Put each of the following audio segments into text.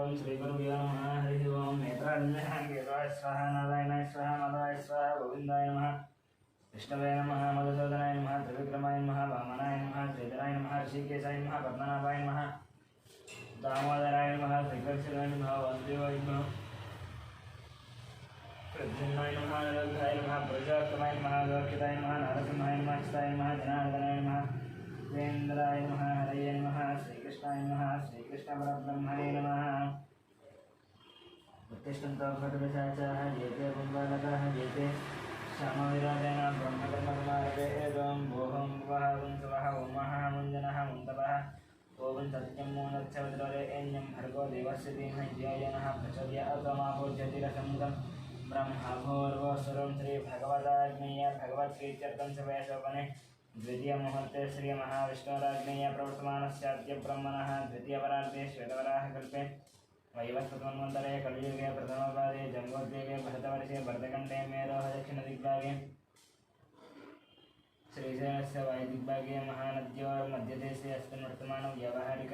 ओम श्री गुरुभ्यो नमः हरि ओम नेत्रान्यः केशवाय स्वाहा नारायणाय स्वाहा माधवाय स्वाहा गोविन्दाय नमः विष्णवे नमः मधुसूदनाय नमः त्रिविक्रमाय नमः वामनाय नमः श्रीधराय नमः ऋषिकेशाय नमः पद्मनाभाय नमः दामोदराय नमः श्रीकृष्णाय नमः वासुदेवाय नमः प्रद्युम्नाय नमः नरघाय नमः प्रजातमाय नमः गौरक्षिताय नमः नरसिंहाय नमः चिताय नमः जनार्दनाय नमः देवेन्द्राय नमः हरये नमः श्रीकृष्णाय नमः श्रीकृष्णपरब्रह्मणे नमः उत्तिष्ठन्तः भगवशाचाः जेते कुम्भलकः जेते श्यामविराजेन ब्रह्मकर्मकुमारके एवं भोहं भुवः वंसवः उमः मुञ्जनः मुन्दवः ओं सत्यं मूनच्छवद्रे एन्यं भर्गो देवस्य धीमहि धियो नः प्रचोदयात् माभूज्योतिरसंगं ब्रह्मभूर्वस्वरं श्रीभगवदाग्नेय भगवद्गीत्यर्थं सवयशोपने द्वितीयमुहूर्ते श्रीमहाविष्णुराज्ञेय प्रवर्तमानस्याद्य ब्रह्मणः द्वितीयपरार्धे श्वेतवराहकल्पे वैवस्वतमन्वन्तरे कलियुगे प्रथमपादे जम्बोद्वीपे भरतवर्षे भरतखण्डे मेरोः दक्षिणदिग्भागे श्रीशैलस्य वायुदिग्भागे महानद्योर्मध्यदेशे अस्मिन् वर्तमानो व्यावहारिक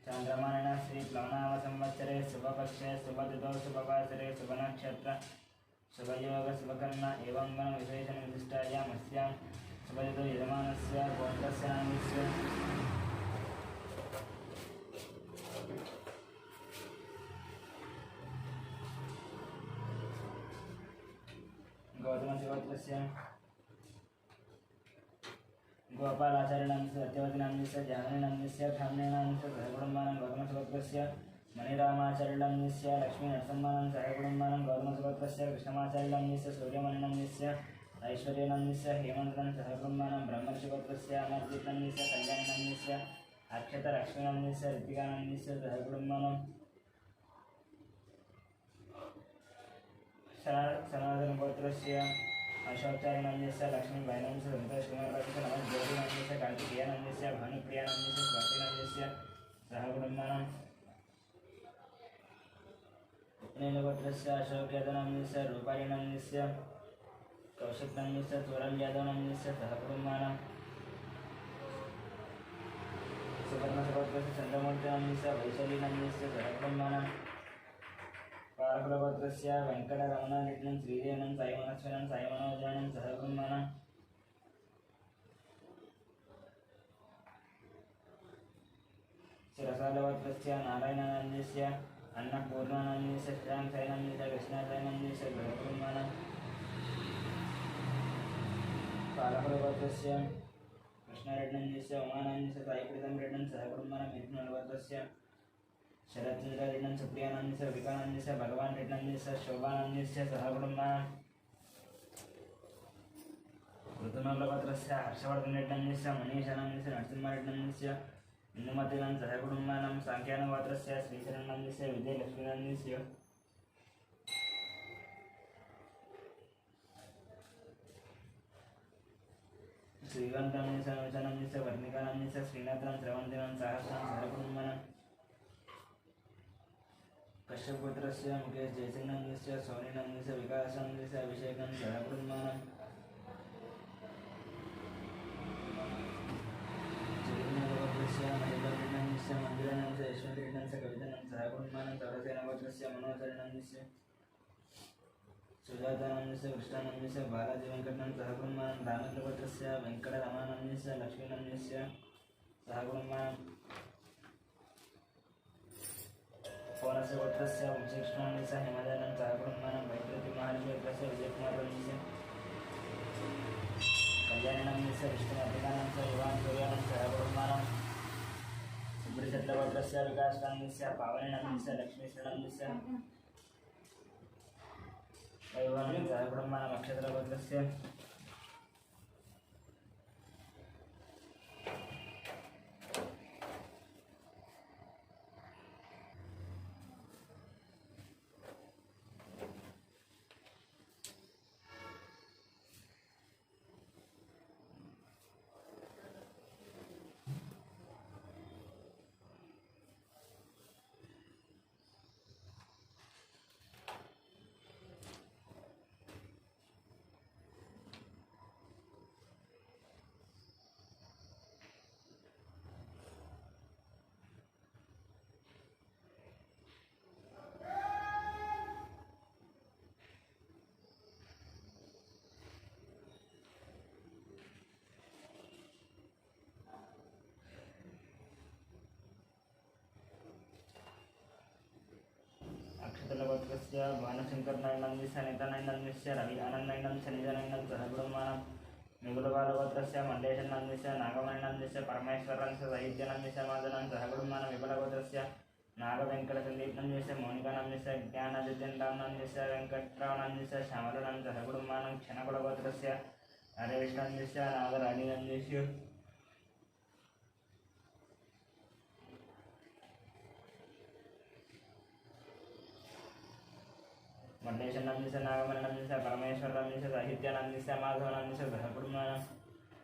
चान्द्रमानेन श्रीप्लवनामसंवत्सरे शुभपक्षे शुभतिथौ शुभवासरे शुभनक्षत्र शुभयोग शुभकर्म एवं विशेषणविशिष्टायामस्यां शुभतिथौ यजमानस्य गोत्रस्य नामस्य गौतमशिवोत्रस्य गोपालाचार्यनामस्य सत्यवतीनामस्य जाननीनामस्य खाम्यनामस्य सहकुटुम्बानां गौतमशिवोत्रस्य मणिरामाचार्यनामस्य लक्ष्मीनरसिंहानां सहकुटुम्बानां गौतमशिवोत्रस्य कृष्णमाचार्यनामस्य सूर्यमणिनामस्य ऐश्वर्यनामस्य हेमन्तनां सहकुटुम्बानां ब्रह्मशिवोत्रस्य अमरजीतनामस्य कल्याणनामस्य अक्षतलक्ष्मीनामस्य ऋतिकानामस्य सहकुटुम्बानां सनातनगोत्रस्य अशोकचार्यनामस्य लक्ष्मीबाईनामस्य सन्तोषकुमारस्य नवज्योतिनामस्य कार्तिकेयनामस्य भानुप्रियानामस्य स्वातिनामस्य सहकुटुम्बानां उपनयनगोत्रस्य अशोकयादवनामस्य रूपालीनामस्य कौशिकनामस्य चोरलयादवनामस्य सहकुटुम्बानां सुवर्णगोत्रस्य चन्द्रमूर्तिनामस्य वैशालीनामस्य सहकुटुम्बानां पारकुलगोत्रस्य वेङ्कटरमणरेड्डिनं श्रीदेवनं साईमनस्वनं साईमनोजनं सहकुटुम्बानां शिरसालगोत्रस्य नारायणनामस्य अन्नपूर्णानामस्य श्रीरामसाईनामस्य कृष्णसाईनामस्य सहकुटुम्बानां पारकुलगोत्रस्य कृष्णरेड्डनस्य उमानामस्य साईप्रीतं सहकुटुम्बानां मिथुनगोत्रस्य शरत्चन्द्ररेड्डनं सुप्रियानामस्य विकानामस्य भगवान् रेड्डनस्य शोभानामस्य सहकुटुम्बानां ऋतुनगोत्रस्य हर्षवर्धनरेड्डनस्य मनीषनामस्य नरसिंहरेड्डनस्य इन्दुमतीनां सहकुटुम्बानां साङ्ख्यानगोत्रस्य श्रीशरणनामस्य विजयलक्ष्मीनामस्य श्रीकान्तनामस्य नवचनामस्य वर्णिकानामस्य श्रीनाथनां स्रवन्तीनां सहस्रां सहकुटुम्बानां कश्यपगोत्रस्य मुकेश जयसिंहनामस्य सोनीनामस्य विकासनामस्य अभिषेकं सहकुटुम्बानां चैतन्यगोत्रस्य महेन्द्ररेड्डनस्य मन्दिरानामस्य यशवन्तरेड्डनस्य कवितानां सहकुटुम्बानां तारसेनगोत्रस्य मनोहरनामस्य सुजातानामस्य कृष्णानामस्य बालाजीवेङ्कटनां सहकुटुम्बानां दामोदरगोत्रस्य वेङ्कटरमणानामस्य लक्ष्मीनामस्य सहकुटुम्बानां पौनस्य गोत्रस्य वंशीकृष्णानामस्य हेमजानं सहकुटुम्बानां वैद्यतिमहाराजगोत्रस्य विजयकुमारनामस्य कल्याणनामस्य विष्णुमतिकानामस्य युवान् सूर्यानं सहकुटुम्बानां सुब्रह्मण्यगोत्रस्य विकासनामस्य पावनीनामस्य लक्ष्मीश्वरनामस्य वैभवानं सहकुटुम्बानां अक्षत्रगोत्रस्य भुवनशङ्करनयनन्दिस्य नेतनयनन्दिस्य रवि आनन्दनयनं शनिजनयनं सहगुणमानं मिगुलबालगोत्रस्य मण्डेशनन्दिस्य नागमणिनन्दिस्य परमेश्वरस्य साहित्यनन्दिस्य मादनं सहगुणमानं विपुलगोत्रस्य नागवेङ्कटसन्दीपनन्दिस्य मौनिकानन्दिस्य ज्ञानादित्यनन्दिस्य वेङ्कटरावनन्दिस्य श्यामलनं सहगुणमानं क्षणकुलगोत्रस्य हरेष्णन्दिस्य नागराणिनन्दिस्य मण्डेशनन्दिस्य नागमणिनन्दिस्य परमेश्वरनन्दिस्य साहित्यानन्दिस्य माधवनन्दिस्य सहकुटुम्बानां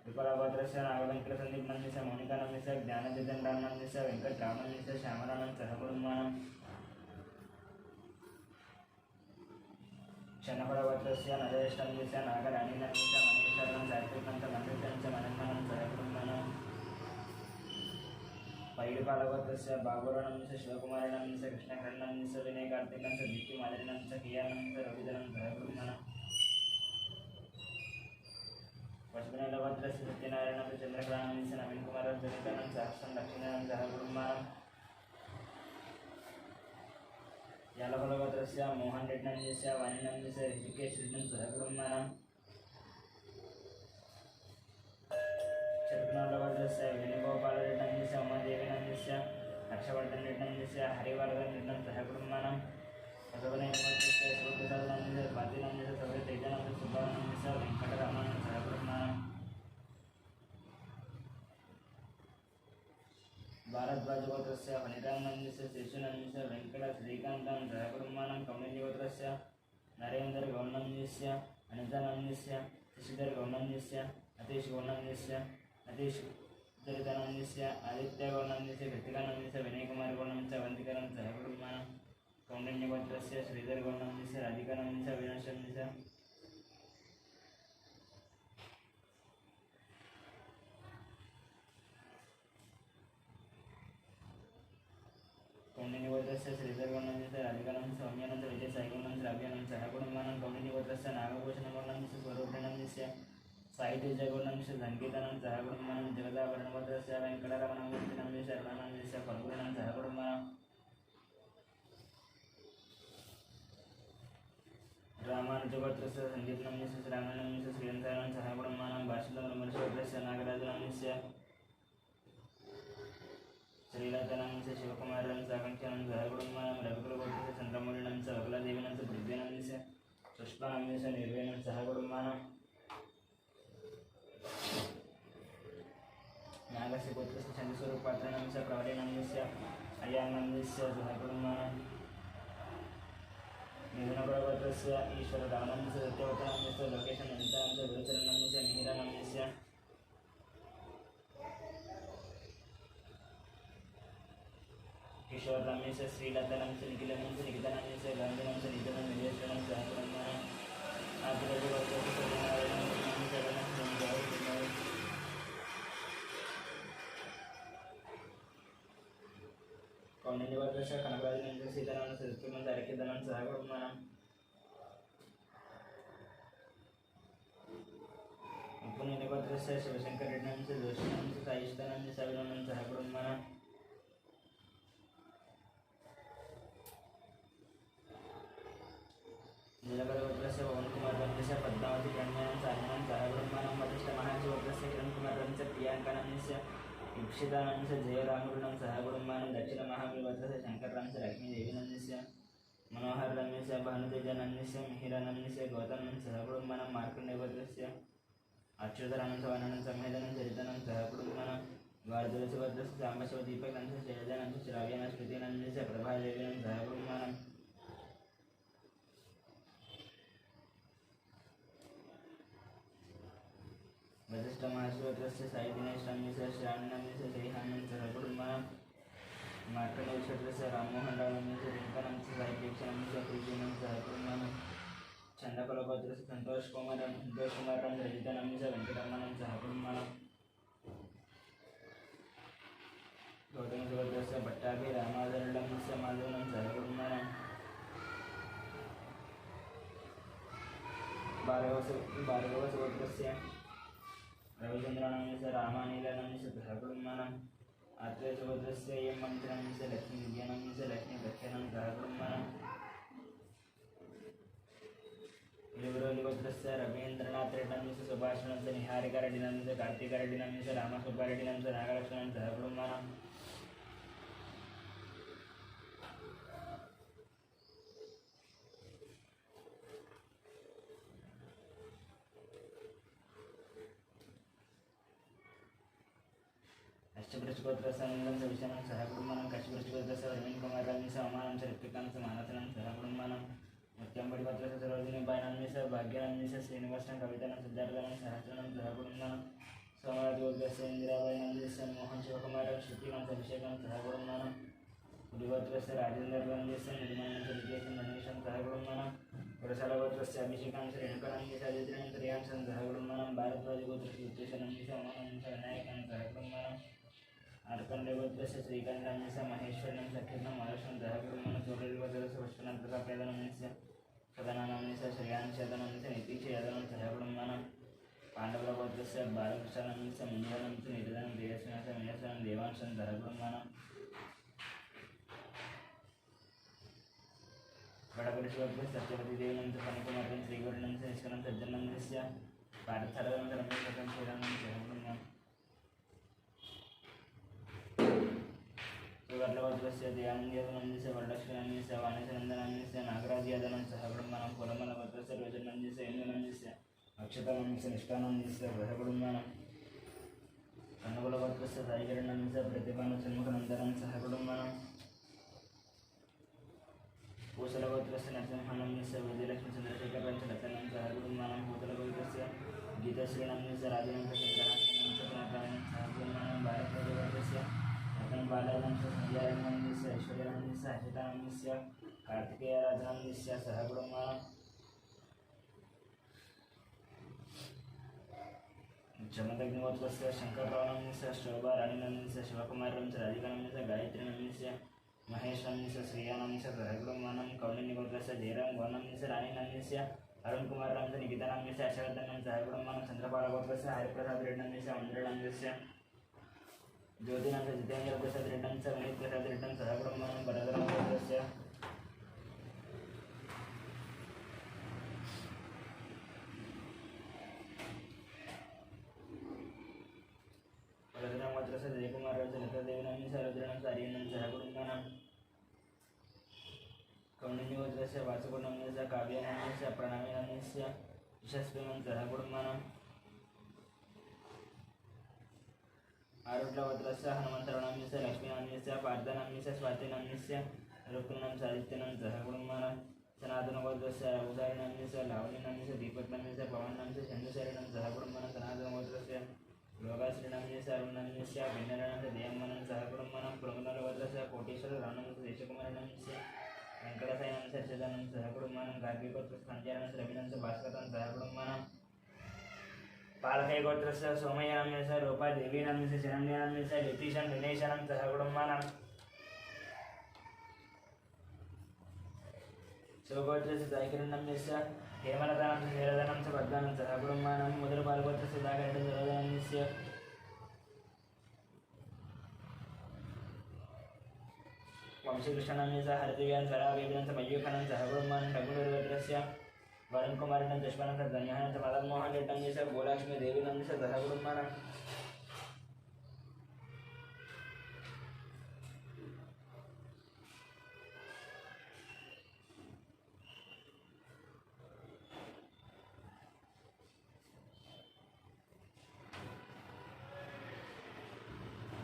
विपुलगोत्रस्य नागवेङ्कटसन्दीपनन्दिस्य मौनिकानन्दिस्य ज्ञानदित्यनन्दिस्य वेङ्कटरामनन्दिस्य श्यामलानं सहकुटुम्बानां क्षणकुलगोत्रस्य नरेशनन्दिस्य नागराणिनन्दिस्य मणीश्वरनं सात्विकनन्दिस्य मनन्मनं सहकुटुम्बानां पैडपालगोत्रस्य बाबुरानन्दिस्य शिवकुमारनन्दिस्य कृष्णकरणनन्दिस्य विनयकार्तिकनन्दिस्य दीप्तिमाधुरीनन्दिस्य कियानन्दिस्य रविधरनं सहकुटुम्बानां पशुपतिनगोत्रस्य सत्यनारायणस्य चन्द्रकलानन्दिस्य नवीनकुमारस्य जनितानं सहस्रं दक्षिणानं सहकुटुम्बानां यालकुलगोत्रस्य मोहनरेड्डनन्दिस्य वाणिनन्दिस्य ऋषिकेशरेड्डनं सहकुटुम्बानां चतुर्नालगोत्रस्य वेणुगोपालरेड्डनन्दिस्य उमादेवीनन्दिस्य हर्षवर्धनरेड्डनन्दिस्य हरिवर्धनरेड्डनं सहकुटुम्बानां पशुपतिनगोत्रस्य शिवप्रसादनन्दिस्य स्वातिनन्दिस्य सौरतेजनन्दिस्य सुब्बानन्दिस्य वेङ्कटरामानं सहकुटुम्बानां भारद्वाजगोत्रस्य फणिरामनन्दिस्य शिशुनन्दिस्य वेङ्कट श्रीकान्तं सहकुटुम्बानां कौण्डिन्यगोत्रस्य नरेन्द्रगौडनन्दिस्य अनितानन्दिस्य शशिधरगौडनन्दिस्य अतीशगौडनन्दिस्य अतीशदरितानन्दिस्य आदित्यगौडनन्दिस्य कृतिकानन्दिस्य विनयकुमारगौडनन्दिस्य अवन्तिकरं सहकुटुम्बानां कौण्डिन्यगोत्रस्य श्रीधरगौडनन्दिस्य राधिकानन्दिस्य अविनाशनन्दिस्य कौण्डिन्यगोत्रस्य श्रीधरगौडनन्दिस्य राधिकानन्दिस्य सौम्यानन्द विजय साईगौडनन्दिस्य अभियानन्द सहकुटुम्बानां कौण्डिन्यगोत्रस्य नागभूषणगौडनन्दिस्य स्वरूपिणन्दिस्य साहित्यजगौडनन्दिस्य सङ्गीतानं सहकुटुम्बानां जगदाभरणगोत्रस्य वेङ्कटरमणमूर्तिनन्दिस्य अरुणानन्दिस्य फल्गुणं सहकुटुम्बानां रामानुजगोत्रस्य सन्दीपनन्दिस्य श्रीरामनन्दिस्य श्रीरन्तानं सहकुटुम्बानां भाषितमर्षगोत्रस्य नागराजनन्दिस्य श्रीलतानन्दिस्य शिवकुमारनं साकङ्क्षनं सहकुटुम्बानां रविकुलगोत्रस्य चन्द्रमौळिनन्दिस्य वकुलादेवीनन्दिस्य पृथ्वीनन्दिस्य पुष्पानन्दिस्य निर्वेणं सहकुटुम्बानां नागस्य गोत्रस्य चन्द्रस्वरूपपात्रनन्दिस्य प्रवरीनन्दिस्य अयानन्दिस्य सहकुटुम्बानां मिथुनकुलगोत्रस्य ईश्वररावनन्दिस्य सत्यवतनन्दिस्य लोकेशनन्दितानन्दिस्य गुरुचरणनन्दिस्य मिहिरानन्दिस्य किशोरनन्दिस्य श्रीलतानन्दिस्य निखिलनन्दिस्य निकितानन्दिस्य गान्धिनन्दिस्य निधनं विजयश्रीनं सहकुटुम्बानां आदिराजगोत्रस्य सत्यनारायणनन्दिस्य कौण्डिन्यगोत्रस्य कनकराजनन्दिस्य सीतानन्दस्य सत्यमन्त अरकितनं सहकुटुम्बानां पुण्यगोत्रस्य शिवशङ्कररेड्डनन्दिस्य जोशीनन्दिस्य साईष्ठानन्दिस्य अभिनवनं सहकुटुम्बानां नीलकरगोत्रस्य पवनकुमारनन्दिस्य पद्मावती कन्यानं साधनं सहकुटुम्बानां वसिष्ठमहाशिवगोत्रस्य किरणकुमारनन्दिस्य प्रियाङ्कानन्दिस्य इप्सितानन्दिस्य जयरामगुरुनं सहकुटुम्बानां दक्षिणमहाबलिगोत्रस्य शङ्करनन्दिस्य लक्ष्मीदेवीनन्दिस्य मनोहरनन्दिस्य भानुतेजनन्दिस्य मिहिरानन्दिस्य गौतमनं सहकुटुम्बानां मार्कण्डेयगोत्रस्य अच्युतरानन्दवननं संवेदनं चरितनं सहकुटुम्बानां वार्धुरसुभद्रस्य साम्बशिवदीपकनन्दिस्य शैलजानन्दिस्य श्राव्यनस्कृतिनन्दिस्य प्रभादेवीनं सहकुटुम्बानां वसिष्ठमहाशिवगोत्रस्य साईदिनेशनन्दिस्य श्रावणनन्दिस्य श्रीहानं सहकुटुम्बानां मार्कण्डेयक्षेत्रस्य राममोहनरावनन्दिस्य रिङ्कनन्दिस्य साईप्रेक्षनन्दिस्य प्रीतिनं सहकुटुम्बानां चन्दकुलगोत्रस्य संतोषकुमारं रजितानन्दिस्य वेङ्कटरमणं सहकुटुम्बानां गौतमसुभद्रस्य भट्टाभिरामाधरनन्दिस्य माधवनं सहकुटुम्बानां भार्गवसुभद्रस्य रविचन्द्रानन्दस्य रामानीलानन्दस्य सहकुटुम्बानां आत्रेयसुभद्रस्य एं मन्त्रनन्दस्य लक्ष्मीविद्यानन्दस्य लक्ष्मीप्रख्यानं सहकुटुम्बानां इलुगुरोलिगोत्रस्य रवीन्द्रनाथ रेड्डी सुभाषणं निहारिका रेड्डी कार्तिक रेड्डी रामसुब्बा रेड्डी नागलक्ष्मण सह कुटुंबानां अष्टवृष्टिगोत्रस्य विषयानं सह कुटुंबानां कष्टवृष्टिगोत्रस्य अरविंद कुमार रामी समानं ऋत्विकां मानसनं सह कुटुंबानां मुत्यांबडिगोत्रस्य सरोजिनी बायनामी सह भाग्यनामी सह श्रीनिवासन कवितानं सिद्धार्थनं सहस्रनं सह कुटुंबानां सोमराजगोत्रस्य इंदिराबाई नंदीस्य मोहन शिवकुमार श्रुतिकां अभिषेकं सह कुटुंबानां उडिगोत्रस्य राजेंद्र नंदीस्य निर्माणं लिकेशं गणेशं सह कुटुंबानां वरसालगोत्रस्य अभिषेकं रेणुकानंदी सावित्रीनं त्रियांशं सह कुटुंबानां भारद्वाजगोत्रस्य उत्तेशनंदीस्य मोहनं विनायकं सह कुटुंबानां आर्कंडेगोत्रस्य श्रीकांतांस्य महेश्वरनं सख्यनं महाराष्ट्रं सह कुटुंबानां चोरलिगोत्रस्य विश्वनाथ प्रतापयादवनस्य सदानंदस्य श्रेयांश यादवनस्य नीतीश यादवनं सह कुटुंबानां पांडवगोत्रस्य बालकृष्णानंस्य मंजुळानंस्य निरजनं देवस्नास्य महेश्वरं देवांशं सह कुटुंबानां वडपरिशोत्रस्य सत्यवतीदेवीनंस्य फणिकुमारं श्रीगौरीनंस्य निष्कलं सज्जनंस्य पार्थसारथनं रमेशं श्रीरामं सह कुटुंबानां सुवर्णगोत्रस्य दयानंदस्य वरलक्ष्मीनंस्य वाणीशनंदनंस्य नागराज यादवनं सह कुटुंबानां पुरमलगोत्रस्य रोजनंस्य इंदुनंस्य अक्षतानंस्य निष्ठानंस्य सह कुटुंबानां कन्नकुलगोत्रस्य साईकिरणंस्य प्रतिभानसन्मुखनंदनं सह कुटुंबानां कोसलगोत्रस्य नरसिंहानंस्य विजयलक्ष्मी चंद्रशेखरं लतनं सह कुटुंबानां भूतलगोत्रस्य गीतश्रीनंस्य राजनंस्य चंद्रहासनं सह कुटुंबानां भारतगोत्रस्य बालानंस्य संजयानंस्य ऐश्वर्यानंस्य हर्षितानंस्य कार्तिकेयराजनंस्य सह कुटुंबानां जमदग्निगोत्रस्य शंकररावनंस्य शोभा राणीनंस्य शिवकुमारं राधिकानंस्य गायत्रीनंस्य महेशनंस्य श्रेयानंस्य सह कुटुंबानां कौंडिन्यगोत्रस्य जयराम गौनंस्य राणीनंस्य अरुणकुमारं निकितानंस्य हर्षवर्धनं सह कुटुंबानां चंद्रपालगोत्रस्य हरिप्रसाद रेड्डंस्य मंजुळानंस्य ज्योतिनंस्य जितेंद्र प्रसाद रेड्डंस्य विनीत प्रसाद रेड्डं सह कुटुंबानां भरतरामगोत्रस्य भरतरामगोत्रस्य जयकुमारस्य लतादेवीनंस्य रुद्रनंस्य आर्यनं सह कुटुंबानां कौंडिन्यगोत्रस्य वासुगुणंस्य काव्यानंस्य प्रणवीनंस्य यशस्विनं सह कुटुंबानां आरुद्रगोत्रस्य हनुमन्तरावणस्य लक्ष्मीनाम्यस्य पार्थनाम्यस्य स्वातिनाम्यस्य रुक्मिणं सादित्यनं सह कुटुंबानां सनातनगोत्रस्य उदारनाम्यस्य लावणीनाम्यस्य दीपकनाम्यस्य पवननाम्यस्य चन्द्रशरणं सह कुटुंबानां सनातनगोत्रस्य योगाश्रीनाम्यस्य अरुणनाम्यस्य भिन्नरानंस्य देयम्मनं सह कुटुंबानां पुरमलगोत्रस्य कोटेश्वर रावणस्य देशकुमारनाम्यस्य वेङ्कटसायनं सर्षदानं सह कुटुंबानां गार्गीगोत्रस्य संजयानंस्य रविनंस्य भास्करं सह कुटुंबानां पालकैगोत्रस्य सोमयनाम्यस्य रूपा देवीनाम्यस्य शरण्यानाम्यस्य लितीशं दिनेशनं सह कुटुंबानां शिवगोत्रस्य साईकिरणनाम्यस्य हेमलतानंस्य शैलजानंस्य पद्मानं सह कुटुंबानां मुदलपालगोत्रस्य सुधाकरेड्डी सरोजनाम्यस्य वंशीकृष्णनाम्यस्य हरदेव्यां सरावेदनं मयूखनं सह कुटुंबानां रघुवीरगोत्रस्य वरुण कुमारनं दशमानं धन्यानं मदन मोहन रेड्डंस्य गोलक्ष्मी देवीनंस्य सह कुटुंबानां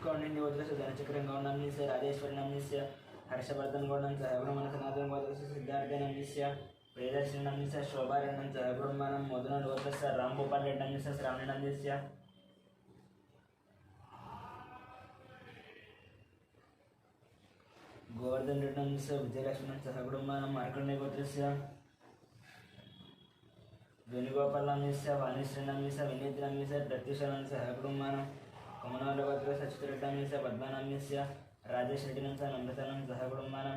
कौंडिन्यगोत्रस्य धनचक्रं गौणनाम्यस्य राजेश्वरीनाम्यस्य हर्षवर्धन गौणं सह कुटुंबानां सनातनगोत्रस्य सिद्धार्थनाम्यस्य वेदश्रीनाम्यस्य शोभारेड्डं सह कुटुंबानां मोदनगोत्रस्य रामगोपाल रेड्डंस्य श्रावणीनाम्यस्य गोवर्धन रेड्डंस्य विजयलक्ष्मणं सह कुटुंबानां मार्कण्डेयगोत्रस्य वेणुगोपालनाम्यस्य वाणीश्रीनाम्यस्य विनीतनाम्यस्य प्रत्युषनं सह कुटुंबानां कमलालगोत्रस्य चित्ररेड्डंस्य पद्मानाम्यस्य राजेश रेड्डीनंस्य नम्रतानं सह कुटुंबानां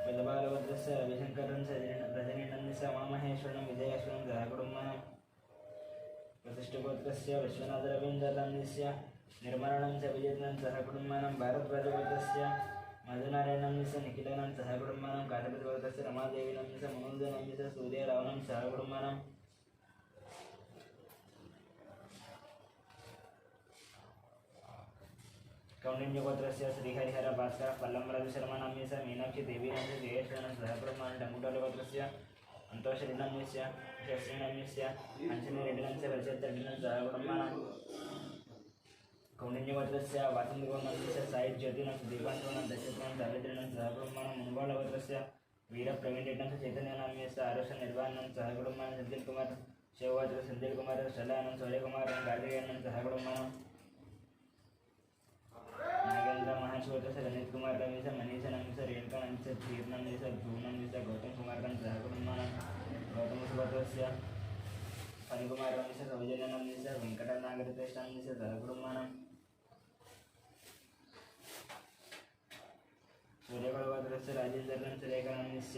वेदबालगोत्रस्य रविशंकरंस्य रजनीनंस्य उमामहेश्वरं विजयाश्वरं सह कुटुंबानां प्रतिष्ठगोत्रस्य विश्वनाथ रवीन्द्रनंस्य निर्मलं च विजेतं सह कुटुम्बानं भारद्वाजवर्तस्य मधुनारायणं च निखिलं सह कुटुम्बानं काशीपतिवर्तस्य रमादेवीनं च मनोजनं च सूर्यरावणं सह कुटुम्बानं कौंडिन्यगोत्रस्य श्रीहरिहर भास्कर पल्लंबराजशर्मानां च मीनाक्षी देवीनां च जयेश्वरनं सह कुटुम्बानं टमुटोलगोत्रस्य अंतोषरेड्डिनं च शस्त्रीनं च अंजनीरेड्डिनं च वरचन्द्रेड्डिनं सह कुटुम्बानं कौंडिन्यगोत्रस्य वासन्तगौर्णस्य साई ज्योतिनं दीपान्तनं दशरथनं सावित्रिनं सह कुटुम्बानं मुनगोलगोत्रस्य वीरप्रवीणरेड्डिनं च चैतन्यनां च आरुष निर्वाणं सह कुटुम्बानं संजयकुमार शिवगोत्र संजयकुमार शलानं सूर्यकुमार कार्तिकेयनं सह कुटुम्बानं नागेंद्र महाशिवगोत्रस्य रंजित कुमार च मनीष नंस रेणुका नंस धीर नंस ध्रुव नंस गौतम कुमार सह कुटुम्बानं गौतम सुगोत्रस्य हरिकुमार नंस सौजन्य नंस वेंकट नागरतेश नंस सह कुटुम्बानं सूर्यगोत्रस्य राजेंद्र नंस रेखा नंस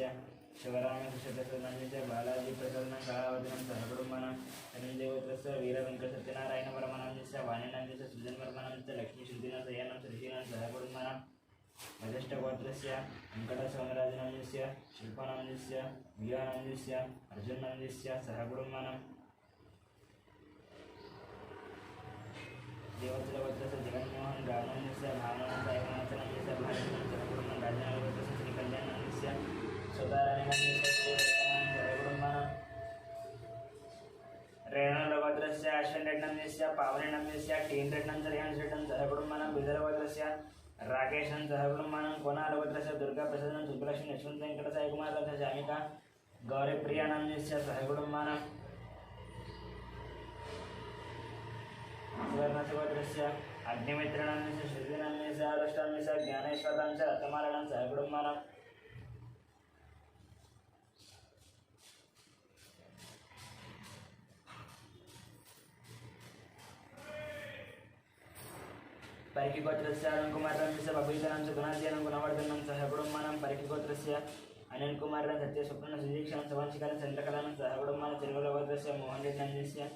शिवराम कृष्णप्रसाद नंस बालाजी प्रसाद कलावती सह कुटुम्बानं धनंजयगोत्रस्य वीर वेंकट सत्यनारायण वर्मा नंस वाणी नंस सुजन वर्मा नंस लक्ष्मी शुद्धिनं सयानं ऋषीनं सह कुटुम्बानं वसिष्ठगोत्रस्य वेंकट सोमराज नंस शिल्पा नंस विया नंस अर्जुन नंस सह कुटुम्बानं देवचलगोत्रस्य जगन्मोहन रावणस्य भावना सायमानस्य नंस भारत नंस सह कुटुम्बानं राजनगरगोत्रस्य श्रीकल्याण नंस रेणुलगोत्रस्य अश्विनरेड्डनस्य पावनेनस्य टीनरेड्डनस्य रेणुरेड्डन सह कुटुम्बानं विदलगोत्रस्य राकेशं सह कुटुम्बानं कोनालगोत्रस्य दुर्गाप्रसादनं सुब्बलक्ष्मी यशवंत वेंकट साईकुमार जामिका गौरीप्रियानस्य सह कुटुम्बानं सुवर्णसगोत्रस्य अग्निमित्रनस्य श्रीनस्य अरुष्टनस्य ज्ञानेश्वरनस्य रतमालनं सह कुटुम्बानं परिकिगोत्रस्य अरुणकुमारस्य बबीतनं गुणाद्यनं गुणवर्धनं सह कुटुम्बानं परिकिगोत्रस्य अनिलकुमारं सत्यस्वप्नं सुदीक्षणं सवंशिकरं चन्द्रकलानं सह कुटुम्बानं तिरुगोत्रस्य मोहनरेड्डनस्य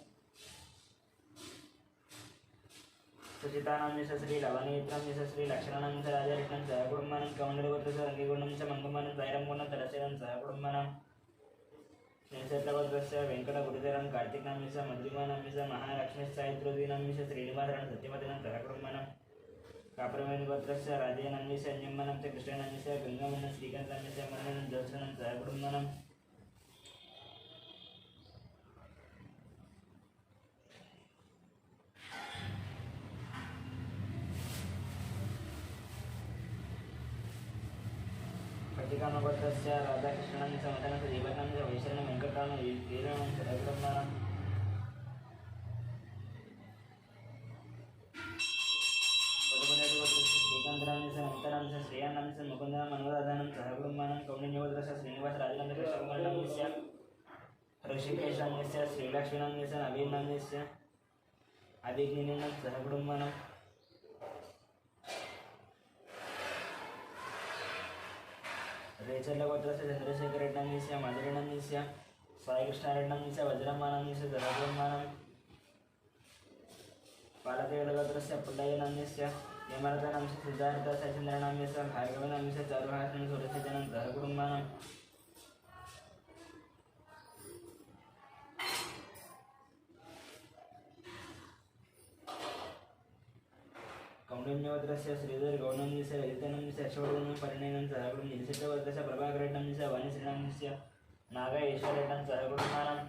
सुचितानंस्य श्री लवनीत्रं श्री लक्ष्मणं च राजारेड्डनं सह कुटुम्बानं कौण्डलगोत्रस्य रंगीगुणं च मंगमानं तैरंगुणं तरसेनं सह कुटुम्बानं श्रीक्षेत्रगोत्रस्य वेंकटगुरुधरं कार्तिकं च मधुरिमानं च महालक्ष्मी साहित्रोदीनं च श्रीनिवासनं सत्यवतीनं सह कुटुम्बानं काप्रमेणगोत्रस्य राजेनं च निम्मनं च कृष्णनं च गंगामनं श्रीकान्तं च मन्नं ज्योत्सनं सह कुटुम्बानं पट्टिकामगोत्रस्य राधाकृष्णनं च मदनं च देवनं च वैशरणं वेंकटरामं वीरणं सह कुटुम्बानं श्रेयानं च मुकुंदनं मनोराधानं सह कुटुम्बानं कौण्डिन्यगोत्रस्य श्रीनिवास राजनं कृष्णकुमारनं ऋषिकेशनं श्रीलक्ष्मीनं च नवीनं च अभिज्ञानं सह कुटुम्बानं रेचलगोत्रस्य चंद्रशेखरेड्डनं च मधुरेड्डनं च साईकृष्णारेड्डनं च वज्रमानं च सह कुटुम्बानं पालकेयलगोत्रस्य पुल्लयनं च यमरतनं च सिद्धार्थ सचन्द्रनं च भार्गवनं च चारुहासनं सुरसिजनं सह कुटुम्बानं कौण्डिन्यगोत्रस्य श्रीधर गौणं च रजितनं च यशवर्धनं परिणयनं सह कुटुम्बानं निलसिद्धगोत्रस्य प्रभाकरेड्डनं च वाणीश्रीनं च नागेश्वरेड्डनं सह कुटुम्बानं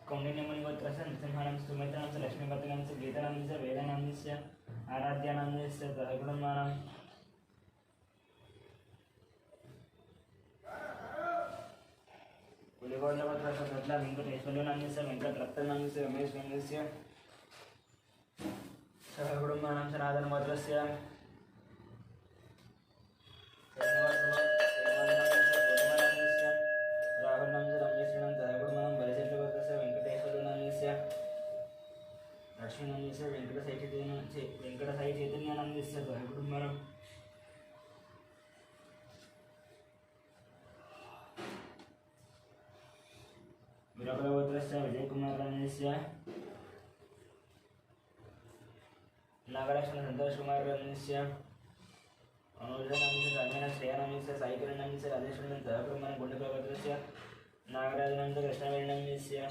कौण्डिन्यमुनिगोत्रस्य नृसिंहानं सुमित्रानं च लक्ष्मीपतिनं च गीतानं च वेदानं च आराध्यानं च सह कुटुम्बानं पुलिगोत्रस्य दत्ला वेंकटेश्वरनं च वेंकटरत्नं च रमेशनं च सह कुटुम्बानं च नादनगोत्रस्य लक्ष्मीनं च वेंकटसाई चैतन्यानं च सह कुटुम्बानं विरकुलगोत्रस्य विजयकुमारस्य नागलक्ष्मण संतोषकुमारस्य अनुजनामस्य साधना श्रेयानामस्य साईकरणामस्य राजेश्वरनंद ब्रह्मण गुंडकुलगोत्रस्य नागराजनंद कृष्णवेणनामस्य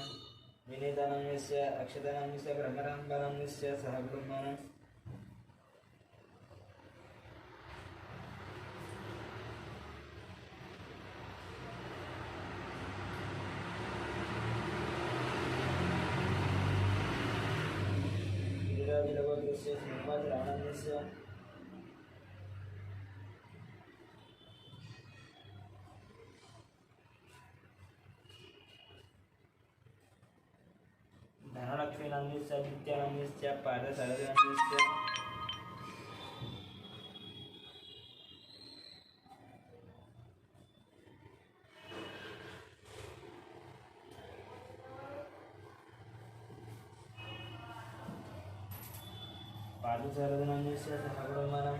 विनीतानामस्य अक्षतानामस्य ब्रह्मरांबानामस्य सह ब्रह्मण गिरिराजगोत्रस्य श्रीनिवास रावणामस्य धनलक्ष्मीनामस्य नित्यानामस्य पार्थसारथिनामस्य पार्थसारथिनामस्य सहकुटुम्बानां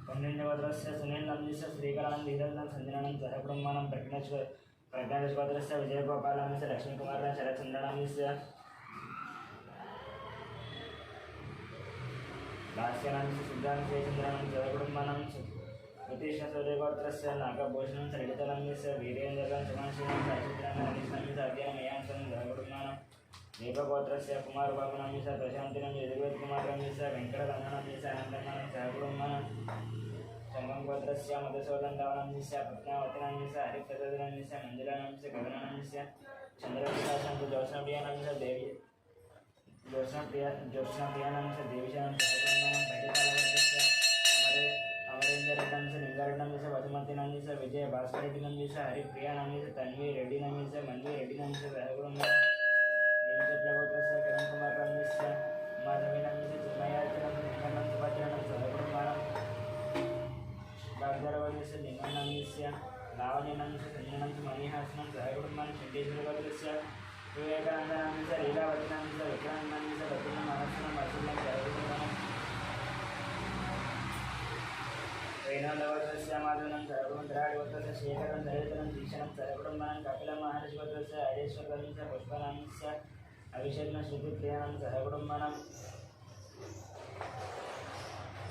पन्नेण्डवत्रस्य सुनीलनामस्य श्रीकरानंद धीरजनं संजनानं सहकुटुम्बानां प्रज्ञानगोत्रस्य विजयगोपालनामस्य लक्ष्मीकुमारः शरत्चन्द्रनामस्य लास्यनामस्य सिद्धान्तस्य चन्द्रानं सहकुटुम्बानां कृष्णसूर्यगोत्रस्य नागभूषणं ललितनामस्य वीरेन्द्रं सुमांशीनं साचित्रानं हरीशनामस्य अद्यामयान्तं सहकुटुम्बानां देवगोत्रस्य कुमारबाबुनामस्य प्रशान्तिनं यजुर्वेदकुमारनामस्य वेङ्कटरमणनामस्य अनन्तनामं सहकुटुम्बानां संगमगोत्रस्य मधुसूदनरावनामस्य पद्मावतीनामस्य हरिप्रसादनामस्य मञ्जुलानामस्य गगनानामस्य चन्द्रप्रकाशान्त ज्योत्स्नाप्रियानामस्य देवी ज्योत्स्नाप्रियानामस्य देवीशानं सहकुटुम्बानां बैठकालगोत्रस्य अमरेन्द्ररेड्डामस्य लिङ्गारेड्डामस्य वसुमतीनामस्य विजय भास्कररेड्डिनामस्य हरिप्रियानामस्य तन्वी रेड्डिनामस्य मन्वी रेड्डिनामस्य सहकुटुम्बानां वेंकटगोत्रस्य किरणकुमारनामस्य माधवीनामस्य चिन्मयार्चनं लिङ्गानं सुभद्रानं सहकुटुम्बानां भागधरवर्यस्य लिङ्गानामस्य लावण्यनामस्य संजनानं मणिहासनं सहकुटुम्बानां चण्डीश्वरगोत्रस्य विवेकानन्दनामस्य लीलावतीनामस्य विक्रानन्दनामस्य बद्रीनं महर्षणं वासुदेवं सहकुटुम्बानां वैनालगोत्रस्य माधवनं सहकुटुम्बानां द्राविडगोत्रस्य शेखरं दलितनं दीक्षणं सहकुटुम्बानां कपिलं महर्षिगोत्रस्य अजेश्वरगोत्रस्य पुष्पनामस्य अभिषेकं श्रीप्रियानं सहकुटुम्बानां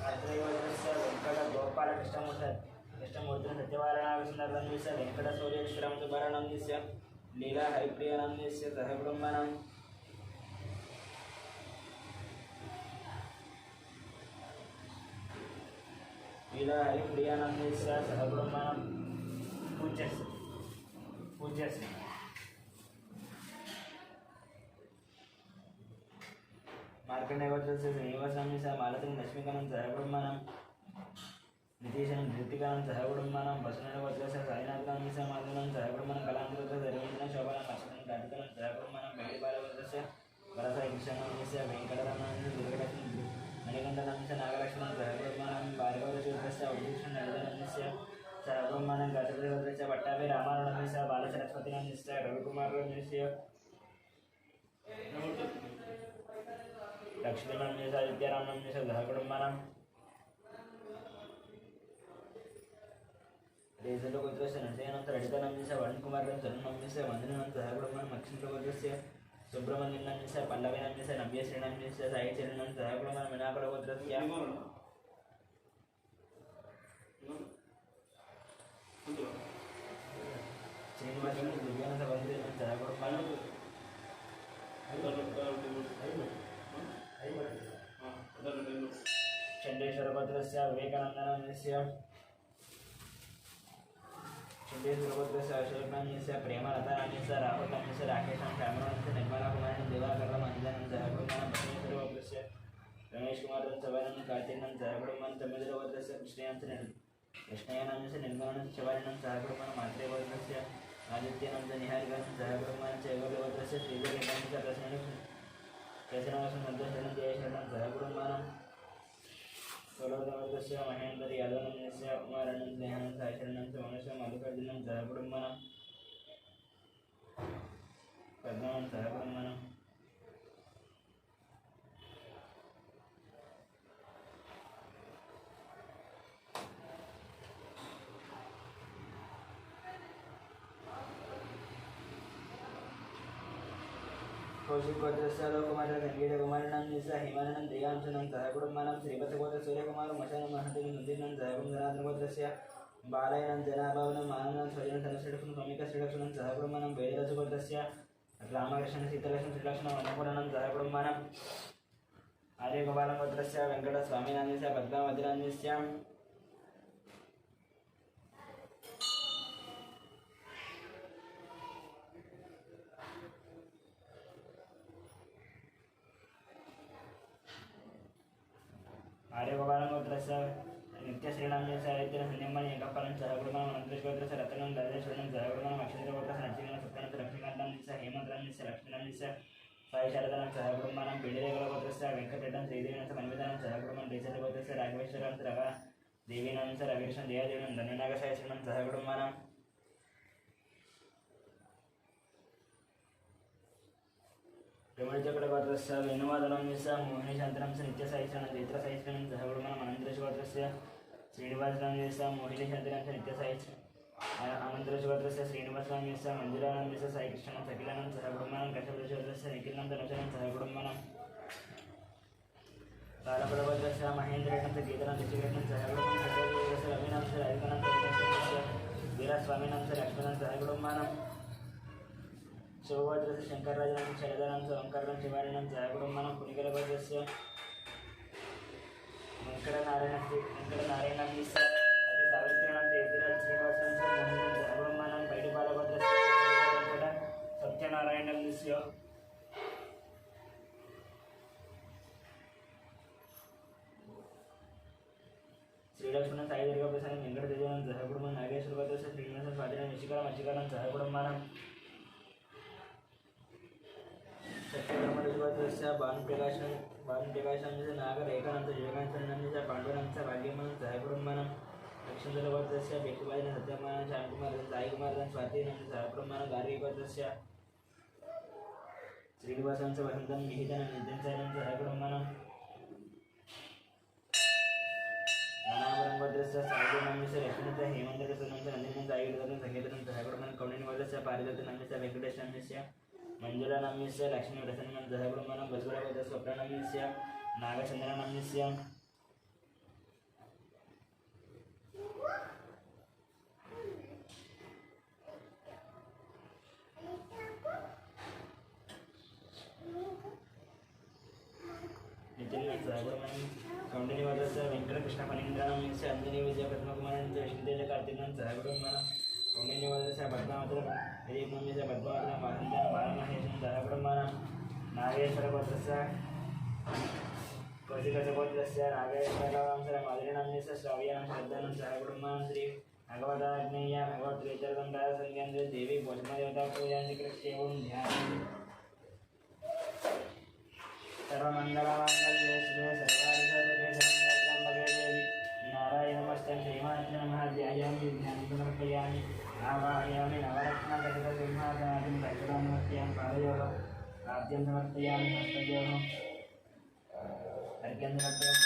अत्रेयगोत्रस्य वेङ्कटगोपालकृष्णमूर्तिनं सत्यवारायणविष्णुनन्दस्य वेङ्कटसूर्यविश्रामसुब्बारावनामस्य लीला हरिप्रियानामस्य सहकुटुम्बानां लीला हरिप्रियानामस्य सहकुटुम्बानां पूज्यस्य मार्कण्डेयगोत्रस्य श्रीनिवासनामस्य मालतीं लक्ष्मीकानं सहकुटुम्बानां नितीशनं धृतिकानं सहकुटुम्बानां वसुनगोत्रस्य साईनाथनामस्य माधवनं सहकुटुम्बानां कलान्तगोत्रस्य रवीन्द्रनं शोभनं लक्ष्मणं कार्तिकनं सहकुटुम्बानां बैलिपालगोत्रस्य वरसाई कृष्णनामस्य वेङ्कटरमणस्य दुर्गलक्ष्मी मणिकण्ठनामस्य नागलक्ष्मणं सहकुटुम्बानां भार्गवगोत्रस्य उद्दीक्षणं ललितनामस्य सहकुटुम्बानां गाजपतिगोत्रस्य पट्टाभि रामारणस्य बालसरस्वतीनामस्य रविकुमारनामस्य लक्ष्मीनामस्य आदित्यरामनामस्य सहकुटुम्बानां रेजलगोत्रस्य नरसिंहनामस्य ललितनामस्य वरुणकुमारं तरुणनामस्य वन्दनानं सहकुटुम्बानां मक्षिन्द्रगोत्रस्य सुब्रह्मण्यनामस्य पल्लवीनामस्य नव्यश्रीनामस्य साईचरणं सहकुटुम्बानां विनाकुलगोत्रस्य श्रीनिवासनं दिव्यानन्दवन्दिनं सहकुटुम्बानां चण्डेश्वरगोत्रस्य विवेकानन्दनामस्य चण्डेश्वरगोत्रस्य अशोकनामस्य प्रेमलतानामस्य राहुलनामस्य राकेशं श्यामरावस्य निर्मलाकुमारं दिवाकरं अञ्जनं सहकुटुम्बानां पद्मेश्वरगोत्रस्य रमेशकुमारं सवर्णं कार्तिकं सहकुटुम्बानां तमिळगोत्रस्य कृष्णयानामस्य निर्मलानं शिवारिणं सहकुटुम्बानां मात्रेगोत्रस्य आदित्यनामस्य निहारिकानं सहकुटुम्बानां चैगोलगोत्रस्य श्रीजगन्नामस्य प्रसन्नवासं सन्तोषनं जयशरणं सहकुटुम्बानां सोलगोत्रस्य महेन्द्र यादवनामस्य कुमारानं स्नेहानं साईशरणं मनुष्य मधुकर्जनं सहकुटुम्बानां పద్మావతి సహకుడం మనం कौशिकगोत्रस्य लोकमात्र गंगीरकुमारिणं हिमाननं दिगांशनं सहकुटुम्बानं श्रीपतिगोत्र सूर्यकुमारं मशनं महतिं नन्दिनं सहकुटुं जनार्दनगोत्रस्य बालयनं जनाभावनं माननं स्वजनं धनश्रीलक्ष्मणं स्वामिकश्रीलक्ष्मणं सहकुटुम्बानं वेदरसगोत्रस्य रामकृष्णं सीतलक्ष्मणं श्रीलक्ष्मणं वनकुटनं सहकुटुम्बानं आर्यगोपालं गोत्रस्य वेङ्कटस्वामिनान्यस्य पद्मावतिनान्यस्य आर्यगोपालं गोत्रस्य नित्यश्रीनाम्यस्य आदित्यनं संयमनं एकपालं सहकुटुम्बानं अनन्तरगोत्रस्य रत्नं दशेश्वरनं सहकुटुम्बानं अक्षयगोत्रस्य नरसिंहनं सत्यनं लक्ष्मीकान्तान्यस्य हेमन्तान्यस्य लक्ष्मीनान्यस्य साईशारदानं सहकुटुम्बानं पिडिरेगोत्रस्य वेङ्कटेटं श्रीदेवीनं मन्वितानं सहकुटुम्बानं देशगोत्रस्य राघवेश्वरं रवा देवीनां रविकृष्णं देवादेवीनं धन्यनागशयश्वरनं सहकुटुम्बानं प्रमणचक्रगोत्रस्य वेणुवादनस्य मोहिनीशान्तनं नित्यसाहित्यनं चैत्रसाहित्यनं सहकुटुम्बानं अनन्तरगोत्रस्य श्रीनिवासनाम्यस्य मोहिनीशान्तनं नित्यसाहित्यं अनन्तरगोत्रस्य श्रीनिवासनाम्यस्य मञ्जुलानाम्यस्य साईकृष्णनं सकिलानं सहकुटुम्बानं कशपुरगोत्रस्य निखिलं धनुषनं सहकुटुम्बानं कालपदगोत्रस्य महेन्द्रेणं गीतनं ऋषिकृष्णं सहकुटुम्बानं सत्यगोत्रस्य रविनांश राधिकानं वीरस्वामिनां लक्ष्मणं सहकुटुम्बानं शिवगोत्रस्य शंकरराजनं शरदानं ओंकारनं शिवारिणं सहकुटुम्बानं पुनिकरगोत्रस्य वेङ्कटनारायणं सावित्रिणं देवीराज श्रीनिवासनं मोहिनं सहकुटुम्बानं बैडिपालगोत्रस्य सत्यनारायणं श्रीलक्ष्मणं साईदुर्गाप्रसादं वेङ्कटदेवनं सहकुटुम्बानं नागेश्वरगोत्रस्य श्रीनिवासनं स्वाधीनं निशिकालं सहकुटुम्बानं सत्यधर्मगोत्रस्य भानुप्रकाशं नागरेखानंद विवेकानंद पांडुरंग भाग्यमनं सहकुटुम्बानं लक्ष्मीधरगोत्रस्य भिक्षुभाजन सत्यमानं श्यामकुमारन साईकुमारन स्वातीनंद सहकुटुम्बानं गार्गीगोत्रस्य श्रीनिवासंस वसंतं मिहितं नित्यं सहकुटुम्बानं नानावरंगोत्रस्य साईदेवनंदस्य लक्ष्मीनंद हेमंतप्रसन्नं नंदिनं साईगोत्रं संगीतं सहकुटुम्बानं कौंडिन्यगोत्रस्य पारिजातनंदस्य वेंकटेशनंदस्य मंजुलानाम्यस्य लक्ष्मीप्रसन्नं सहकुटुम्बानं बसवराजस्य स्वप्नानाम्यस्य नागचन्द्रनाम्यस्य नितिनं सहकुटुम्बानं कौंडिन्यगोत्रस्य वेङ्कटकृष्णफणीन्द्रानाम्यस्य अंजनी विजयप्रथमकुमारस्य विष्णुतेज कार्तिकनं सहकुटुम्बानं कौंडिन्यगोत्रस्य पद्मावतिनं दिलीपनाम्यस्य पद्मावतिनं वासन्तेन बालमहेशं सहकुटुम्बानं नागेश्वरगोत्रस्य कौशिकगोत्रस्य नागेश्वररावंशः माधुरीनाम्यस्य श्राव्यानं श्रद्धानं सहकुटुम्बानं श्री भगवदाग्नेय भगवद्गीतार्थं संज्ञान्द्रे देवी भोजमदेवता पूजां कृत्येवं ध्यानं सर्वमङ्गलमाङ्गल्ये शिवे सर्वार्थसाधके शरण्ये देवी नारायणमस्तं श्रीमान् नमः ध्यायामि ध्यानं समर्पयामि आवाहयामि नवरत्नकटितसिंहासनादिं दक्षिणामूर्त्यां पादयोः आद्यं समर्पयामि हस्तयोः अर्घ्यं समर्पयामि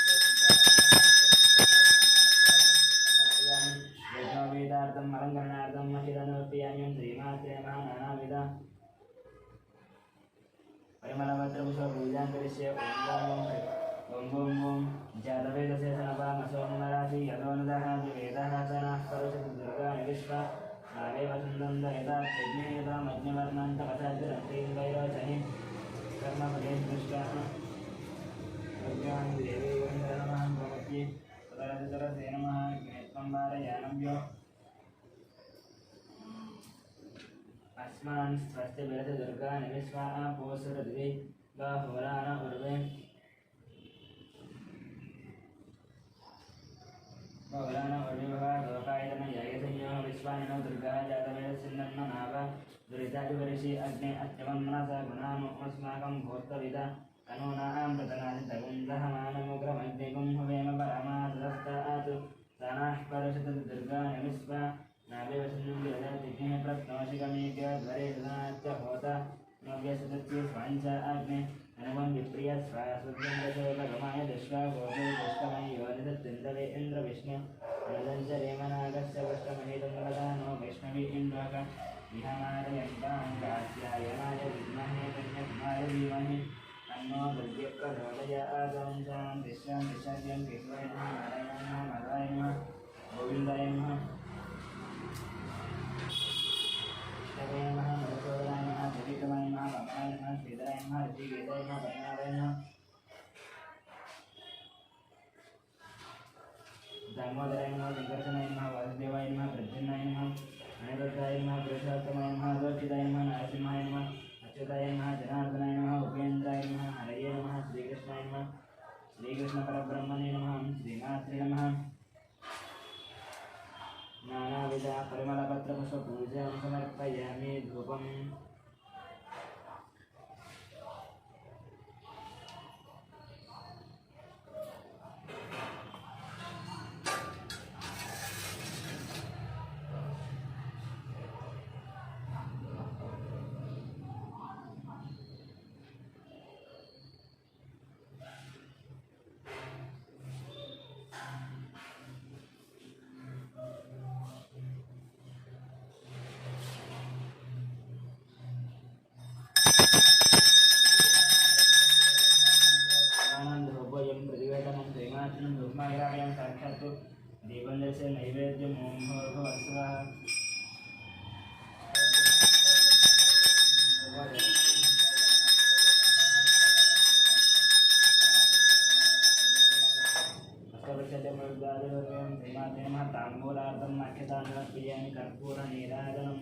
यज्ञोपवीतार्थम् अलङ्करणार्थं महिलानर्पयामि श्रीमात्रे नमः नानाविध परिमलपत्रपुष्पपूजां करिष्ये ॐ जातवेदस्य सनपामसोमराशि यदोनदः वेदः सनः करोषति दुर्गा विश्वा नागे वसन्तं दयता यज्ञेयतामज्ञवर्णं तपसाद्रन्त्रीं वैरोचनीं कर्मफले दृष्टाः दुर्गां देवी नमः भवति तदरसे नमः ज्ञेत्वं वारयानव्यो अस्मान् स्वस्ति विरति दुर्गा निविश्वाः पोसुरद्वि बाहुरान उर्वे बहुलान उर्विभवा लोकायतन यायसंयोः विश्वानिनो दुर्गा जातवेदसिन्नन्न नाभ दुरितादिपरिषि अग्ने अत्यवं मनसा गुणामस्माकं भूत्वविदा तनूनां प्रतनादितगुन्दहमानमुग्रमग्निगुं हुवेम परमासदस्तात् तनः परशत दुर्गा निविश्वा नाभेवसन्नं विरजतिग्ने प्रत्नोषिकमेक्य द्वरे ददात्य होता नो सुद्रंगमाय दश्वा गोपे दष्टमय योनिदत्तिन्दवे इन्द्र विष्णु अनुदञ्जरेमनागस्य वष्टमहेदङ्गदानो वैष्णवी इन्द्रक विहमादयन्ताङ्गास्यायनाय विद्महे कन्याकुमारी धीमहि तन्नो दुर्गे प्रचोदयात् ॐ शान्तिः शान्तिः केशवाय नमः नारायणाय नमः माधवाय नमः गोविन्दाय नमः शिवाय नमः मधुसूदनाय नमः त्रिविक्रमाय नमः वामनाय नमः श्रीधराय नमः ऋषिकेशाय नमः पद्मनाभाय नमः दामोदराय नमः संकर्षणाय नमः वासुदेवाय नमः प्रद्युम्नाय नमः अनिरुद्धाय नमः पुरुषोत्तमाय नमः अदोक्षिताय नमः नरसिंहाय नमः अच्युताय नमः जनार्दनाय नमः उपेन्द्राय नमः हरये नमः श्रीकृष्णाय नमः श्रीकृष्णपरब्रह्मणे नमः श्रीमात्रे नमः नानाविध परिमलपत्रपुष्पपूजां समर्पयामि धूपम् दीपंदस्य नैवेद्यम ओम भूर्भुवः स्वः तांबूलार्थं नाख्यतान् प्रियाणि कर्पूरनीराजनम्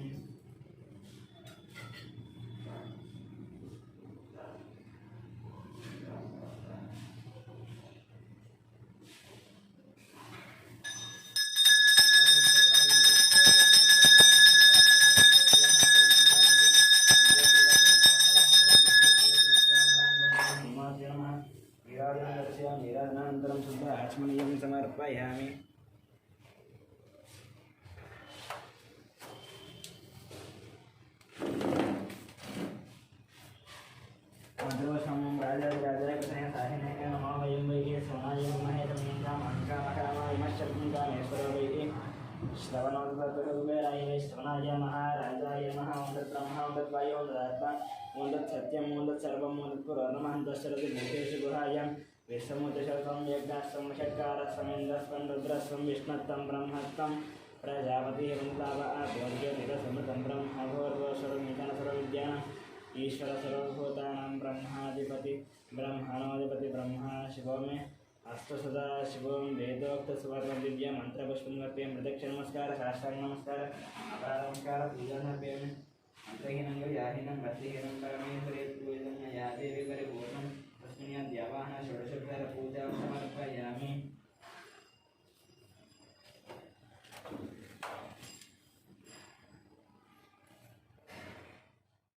निराजनानन्तरं शुद्ध आचमनीयं समर्पयामि मधुवशमं राजाय कथय साहिनय नमो वयं वैः सोनाय विमहे तमेन्द्रामहङ्कामकामायमश्चर्मिकामेश्वरो वैः श्रवणोद्भवकुबेराय वै श्रवणाय महाराजाय नमः ॐ तत्ब्रह्म ॐ तद्वायु ॐ तदात्मा ॐ तत्सत्यम् ॐ तत्सर्वम् ॐ तत्पुरो दशरथि भूतेषु गुहायां विश्वमुदशरथं यज्ञस्वं षट्कारस्वमिन्द्रस्वं रुद्रस्वं विष्णुत्वं ब्रह्मत्वं प्रजापतिर्मुक्ताव आद्योग्यनिरसमृतं ब्रह्मभूर्वस्वरमितनसर्वविद्यानाम् ईश्वर सर्वभूतानां ब्रह्माधिपति ब्रह्मणोधिपति ब्रह्मा शिवो मे अस्तु सदा शिवं वेदोक्तसुवर्णं दिव्य मंत्रपुष्पं अर्पयामि प्रदक्ष नमस्कार साष्टांग नमस्कार अपार नमस्कार पूजा अर्पयामि मंत्रहीनं याहीनं भक्तिहीनं कर्म